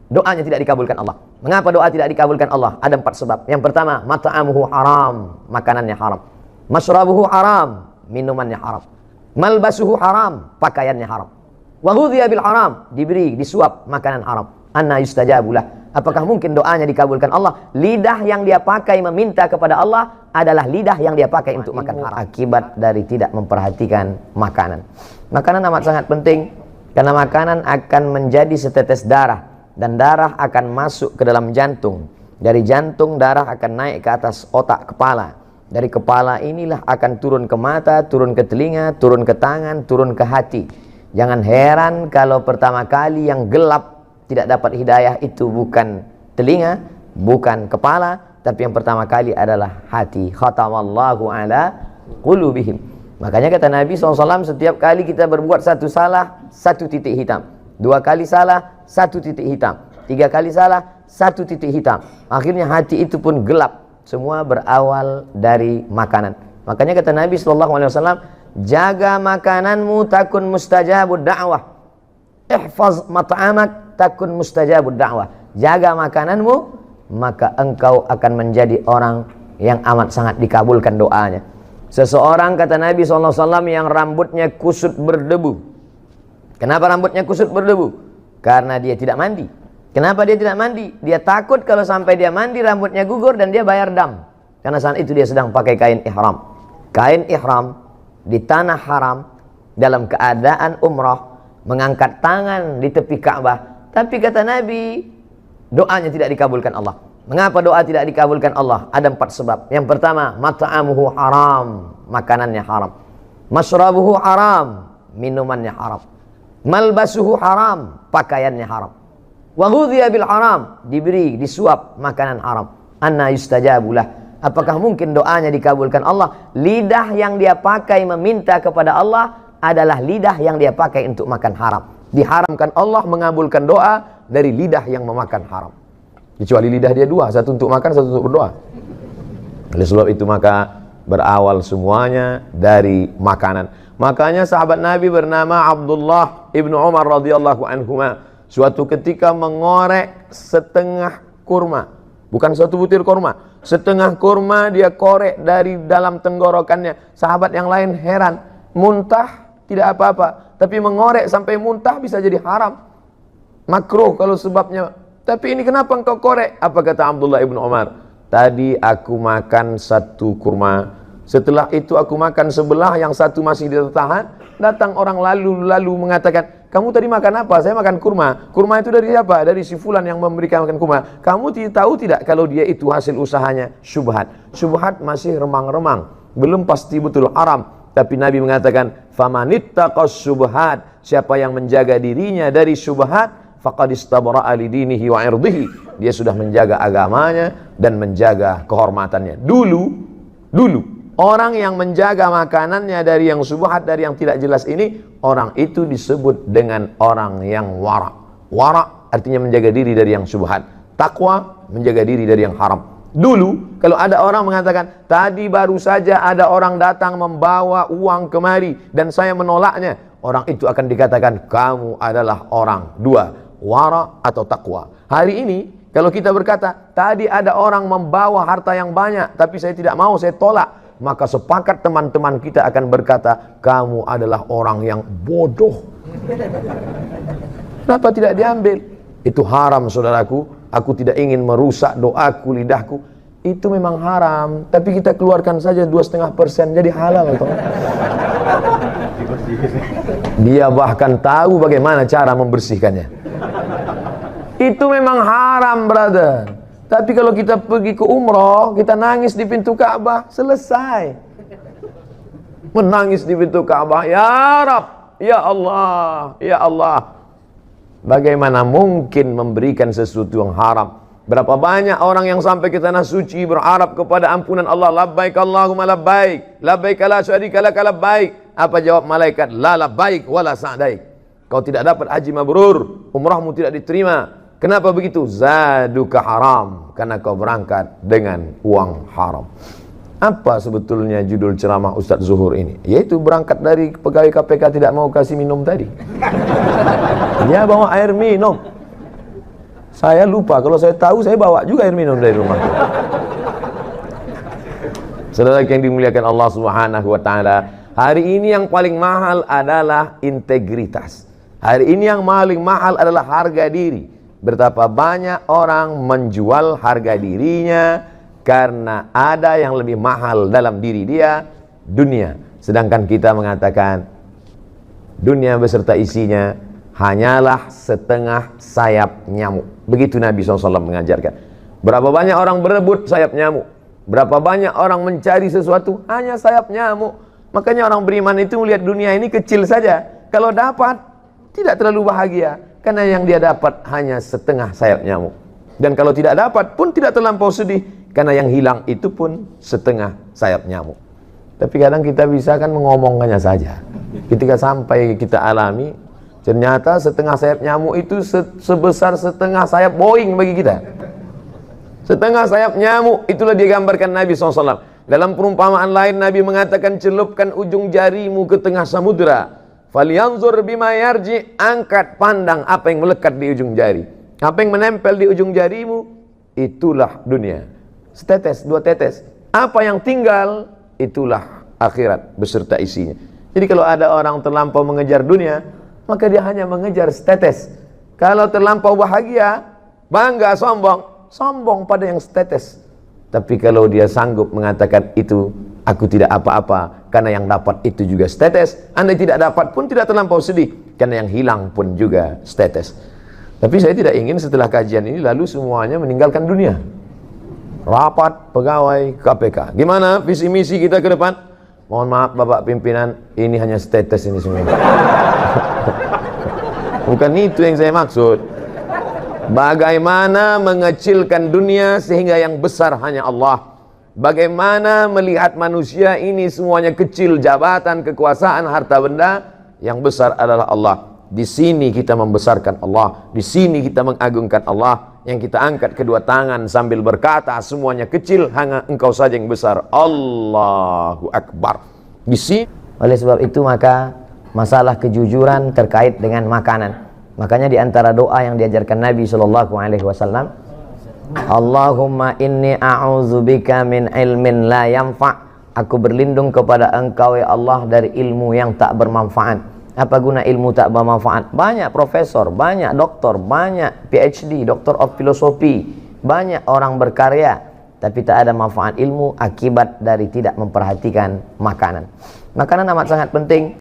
doanya tidak dikabulkan Allah. Mengapa doa tidak dikabulkan Allah? Ada 4 sebab. Yang pertama, mat'amuhu haram, makanannya haram. Masyrabuhu haram, minumannya haram. Malbasuhu haram, pakaiannya haram. Wa ghudhiya bil haram, diberi, disuap makanan haram. Anna yustajabulah. Apakah mungkin doanya dikabulkan Allah? Lidah yang dia pakai meminta kepada Allah adalah lidah yang dia pakai untuk makan haram. Akibat dari tidak memperhatikan makanan. Makanan amat sangat penting, karena makanan akan menjadi setetes darah, dan darah akan masuk ke dalam jantung. Dari jantung darah akan naik ke atas otak kepala. Dari kepala inilah akan turun ke mata, turun ke telinga, turun ke tangan, turun ke hati. Jangan heran kalau pertama kali yang gelap tidak dapat hidayah itu bukan telinga, bukan kepala, tapi yang pertama kali adalah hati. Khatamallahu ala qulubihim. Makanya kata Nabi SAW, setiap kali kita berbuat satu salah, 1 titik hitam. 2 kali salah, 1 titik hitam. 3 kali salah, 1 titik hitam. Akhirnya hati itu pun gelap. Semua berawal dari makanan. Makanya kata Nabi SAW, jaga makananmu takun mustajabud da'wah. Ihfaz mat'amak takun mustajabud da'wah. Jaga makananmu, maka engkau akan menjadi orang yang amat sangat dikabulkan doanya. Seseorang, kata Nabi SAW, yang rambutnya kusut berdebu. Kenapa rambutnya kusut berdebu? Karena dia tidak mandi. Kenapa dia tidak mandi? Dia takut kalau sampai dia mandi rambutnya gugur dan dia bayar dam. Karena saat itu dia sedang pakai kain ihram. Kain ihram di tanah haram, dalam keadaan umrah, mengangkat tangan di tepi Ka'bah. Tapi kata Nabi, doanya tidak dikabulkan Allah. Mengapa doa tidak dikabulkan Allah? Ada 4 sebab. Yang pertama, mat'amuhu haram, makanannya haram. Masyrabuhu haram, minumannya haram. Malbasuhu haram, pakaiannya haram. Wa ghudhiya bil haram, diberi, disuap makanan haram. Anna yustajabulah. Apakah mungkin doanya dikabulkan Allah? Lidah yang dia pakai meminta kepada Allah adalah lidah yang dia pakai untuk makan haram. Diharamkan Allah mengabulkan doa dari lidah yang memakan haram. Kecuali lidah dia 2, 1 untuk makan, 1 untuk berdoa. Oleh sebab itu maka berawal semuanya dari makanan. Makanya sahabat Nabi bernama Abdullah ibnu Umar radhiyallahu anhuma, suatu ketika mengorek setengah kurma, bukan satu butir kurma, setengah kurma dia korek dari dalam tenggorokannya. Sahabat yang lain heran, muntah tidak apa-apa, tapi mengorek sampai muntah bisa jadi haram, makruh kalau sebabnya. Tapi ini kenapa engkau korek? Apa kata Abdullah ibnu Umar? Tadi aku makan 1 kurma, setelah itu aku makan sebelah, yang 1 masih tertahan. Datang orang lalu mengatakan, kamu tadi makan apa? Saya makan kurma. Kurma itu dari siapa? Dari si fulan yang memberikan makan kurma. Kamu tahu tidak kalau dia itu hasil usahanya syubhat? Syubhat masih remang-remang, belum pasti betul haram. Tapi Nabi mengatakan, famanittaqas syubhat, siapa yang menjaga dirinya dari syubhat, faqad istabra'a li dinihi wa 'irdihi, dia sudah menjaga agamanya dan menjaga kehormatannya. Dulu orang yang menjaga makanannya dari yang syubhat, dari yang tidak jelas ini, orang itu disebut dengan orang yang wara'. Wara' artinya menjaga diri dari yang syubhat. Takwa menjaga diri dari yang haram. Dulu kalau ada orang mengatakan, tadi baru saja ada orang datang membawa uang kemari dan saya menolaknya, orang itu akan dikatakan, kamu adalah orang 2, wara atau takwa. Hari ini kalau kita berkata, tadi ada orang membawa harta yang banyak tapi saya tidak mau, saya tolak, maka sepakat teman-teman kita akan berkata, kamu adalah orang yang bodoh. Kenapa tidak diambil? Itu haram, saudaraku. Aku tidak ingin merusak doaku, lidahku. Itu memang haram, tapi kita keluarkan saja 2,5%, jadi halal. Dia bahkan tahu bagaimana cara membersihkannya. Itu memang haram, brother. Tapi kalau kita pergi ke umroh, kita nangis di pintu Ka'bah, selesai. Menangis di pintu Ka'bah, ya Rab, ya Allah, ya Allah. Bagaimana mungkin memberikan sesuatu yang haram? Berapa banyak orang yang sampai ke tanah suci berharap kepada ampunan Allah, labbaik Allahumma labbaik, labbaik la syarika lak labbaik. Apa jawab malaikat? La labbaik wala sa'daik. Kau tidak dapat haji mabrur, umrahmu tidak diterima. Kenapa begitu? Zaduka haram, karena kau berangkat dengan uang haram. Apa sebetulnya judul ceramah Ustadz Zuhur ini? Yaitu berangkat dari pegawai KPK tidak mau kasih minum tadi. Dia bawa air minum. Saya lupa, kalau saya tahu saya bawa juga air minum dari rumah. Saudara yang dimuliakan Allah Subhanahu wa taala, hari ini yang paling mahal adalah integritas. Hari ini yang paling mahal adalah harga diri. Betapa banyak orang menjual harga dirinya karena ada yang lebih mahal dalam diri dia, dunia. Sedangkan kita mengatakan dunia beserta isinya hanyalah setengah sayap nyamuk. Begitu Nabi SAW mengajarkan. Berapa banyak orang berebut sayap nyamuk, berapa banyak orang mencari sesuatu hanya sayap nyamuk. Makanya orang beriman itu melihat dunia ini kecil saja. Kalau dapat tidak terlalu bahagia, karena yang dia dapat hanya setengah sayap nyamuk. Dan kalau tidak dapat pun tidak terlampau sedih, karena yang hilang itu pun setengah sayap nyamuk. Tapi kadang kita bisa kan mengomongkannya saja. Ketika sampai kita alami, ternyata setengah sayap nyamuk itu sebesar setengah sayap Boeing bagi kita. Setengah sayap nyamuk, itulah digambarkan Nabi SAW. Dalam perumpamaan lain Nabi mengatakan, celupkan ujung jarimu ke tengah samudera, falyanzur bima yarji, angkat pandang apa yang melekat di ujung jari. Apa yang menempel di ujung jarimu, itulah dunia. Setetes, dua tetes. Apa yang tinggal, itulah akhirat beserta isinya. Jadi kalau ada orang terlampau mengejar dunia, maka dia hanya mengejar setetes. Kalau terlampau bahagia, bangga, sombong pada yang setetes. Tapi kalau dia sanggup mengatakan itu, aku tidak apa-apa, karena yang dapat itu juga setetes. Andai tidak dapat pun tidak terlampau sedih, karena yang hilang pun juga setetes. Tapi saya tidak ingin setelah kajian ini lalu semuanya meninggalkan dunia. Rapat pegawai KPK, gimana visi misi kita ke depan? Mohon maaf Bapak pimpinan, ini hanya setetes ini semua. Bukan itu yang saya maksud. Bagaimana mengecilkan dunia sehingga yang besar hanya Allah. Bagaimana melihat manusia ini semuanya kecil, jabatan, kekuasaan, harta benda, yang besar adalah Allah. Di sini kita membesarkan Allah, di sini kita mengagungkan Allah. Yang kita angkat kedua tangan sambil berkata, semuanya kecil, hanya Engkau saja yang besar. Allahu Akbar. Di sini. Oleh sebab itu maka masalah kejujuran terkait dengan makanan. Makanya di antara doa yang diajarkan Nabi SAW, Allahumma inni a'udzubika min ilmin la yanfa'. Aku berlindung kepada Engkau ya Allah dari ilmu yang tak bermanfaat. Apa guna ilmu tak bermanfaat? Banyak profesor, banyak doktor, banyak PhD, Doctor of Philosophy, banyak orang berkarya, tapi tak ada manfaat ilmu akibat dari tidak memperhatikan makanan. Makanan amat sangat penting.